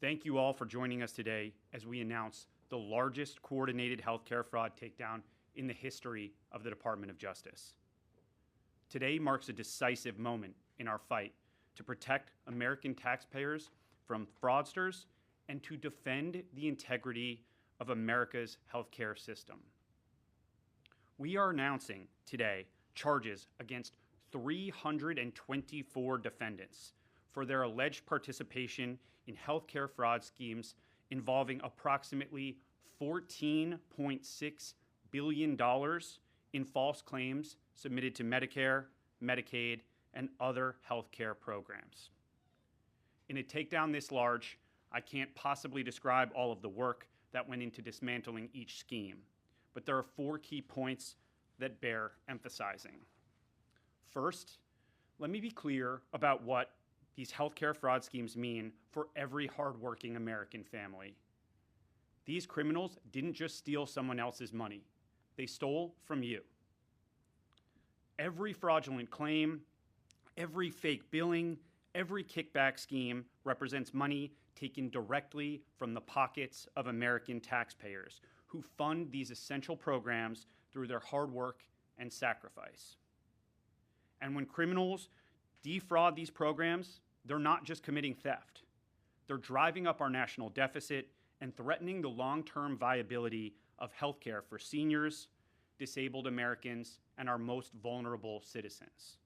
Thank you all for joining us today as we announce the largest coordinated healthcare fraud takedown in the history of the Department of Justice. Today marks a decisive moment in our fight to protect American taxpayers from fraudsters and to defend the integrity of America's healthcare system. We are announcing today charges against 324 defendants for their alleged participation in healthcare fraud schemes involving approximately $14.6 billion in false claims submitted to Medicare, Medicaid, and other healthcare programs. In a takedown this large, I can't possibly describe all of the work that went into dismantling each scheme, but there are 4 key points that bear emphasizing. First, let me be clear about what these healthcare fraud schemes mean for every hardworking American family. These criminals didn't just steal someone else's money. They stole from you. Every fraudulent claim, every fake billing, every kickback scheme represents money taken directly from the pockets of American taxpayers who fund these essential programs through their hard work and sacrifice. And when criminals defraud these programs, they're not just committing theft. They're driving up our national deficit and threatening the long-term viability of healthcare for seniors, disabled Americans, and our most vulnerable citizens.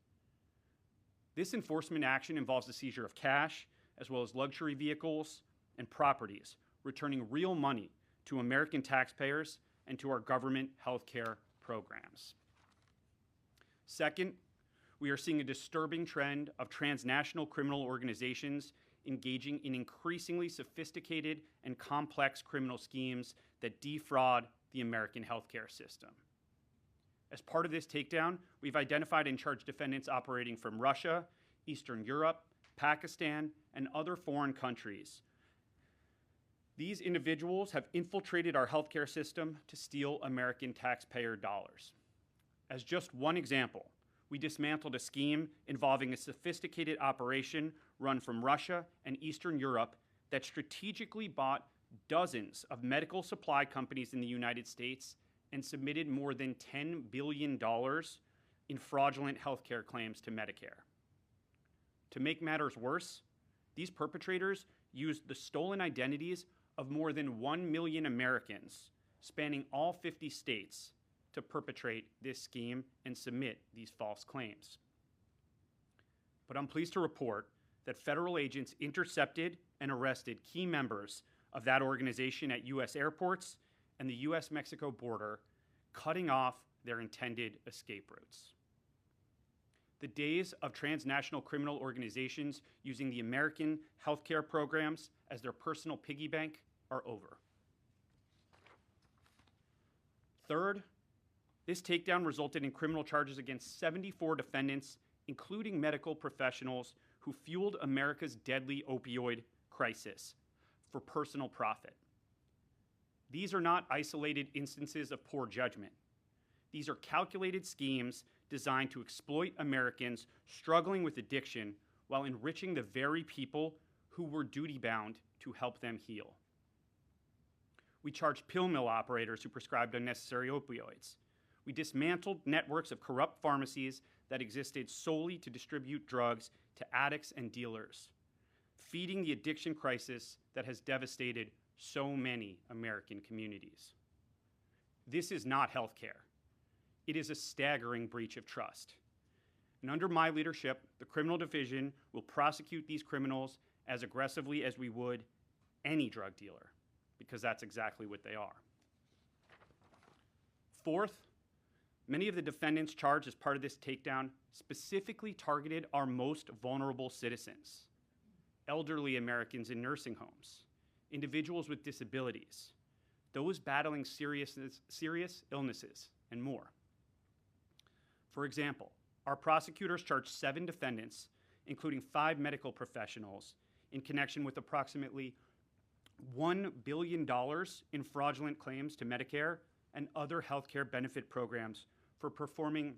This enforcement action involves the seizure of cash, as well as luxury vehicles and properties, returning real money to American taxpayers and to our government healthcare programs. Second, we are seeing a disturbing trend of transnational criminal organizations engaging in increasingly sophisticated and complex criminal schemes that defraud the American healthcare system. As part of this takedown, we've identified and charged defendants operating from Russia, Eastern Europe, Pakistan, and other foreign countries. These individuals have infiltrated our healthcare system to steal American taxpayer dollars. As just one example, we dismantled a scheme involving a sophisticated operation run from Russia and Eastern Europe that strategically bought dozens of medical supply companies in the United States and submitted more than $10 billion in fraudulent healthcare claims to Medicare. To make matters worse, these perpetrators used the stolen identities of more than 1 million Americans spanning all 50 states to perpetrate this scheme and submit these false claims. But I'm pleased to report that federal agents intercepted and arrested key members of that organization at U.S. airports and the U.S.-Mexico border, cutting off their intended escape routes. The days of transnational criminal organizations using the American healthcare programs as their personal piggy bank are over. Third, this takedown resulted in criminal charges against 74 defendants, including medical professionals who fueled America's deadly opioid crisis for personal profit. These are not isolated instances of poor judgment. These are calculated schemes designed to exploit Americans struggling with addiction while enriching the very people who were duty-bound to help them heal. We charged pill mill operators who prescribed unnecessary opioids. We dismantled networks of corrupt pharmacies that existed solely to distribute drugs to addicts and dealers, feeding the addiction crisis that has devastated so many American communities. This is not healthcare. It is a staggering breach of trust. And under my leadership, the criminal division will prosecute these criminals as aggressively as we would any drug dealer, because that's exactly what they are. Fourth, many of the defendants charged as part of this takedown specifically targeted our most vulnerable citizens, elderly Americans in nursing homes, individuals with disabilities, those battling serious illnesses, and more. For example, our prosecutors charged 7 defendants, including 5 medical professionals, in connection with approximately $1 billion in fraudulent claims to Medicare and other healthcare benefit programs for performing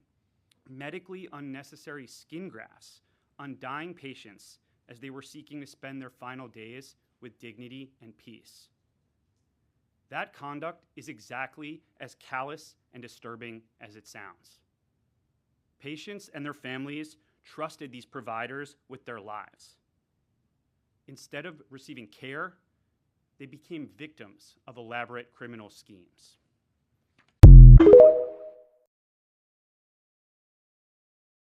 medically unnecessary skin grafts on dying patients as they were seeking to spend their final days with dignity and peace. That conduct is exactly as callous and disturbing as it sounds. Patients and their families trusted these providers with their lives. Instead of receiving care, they became victims of elaborate criminal schemes.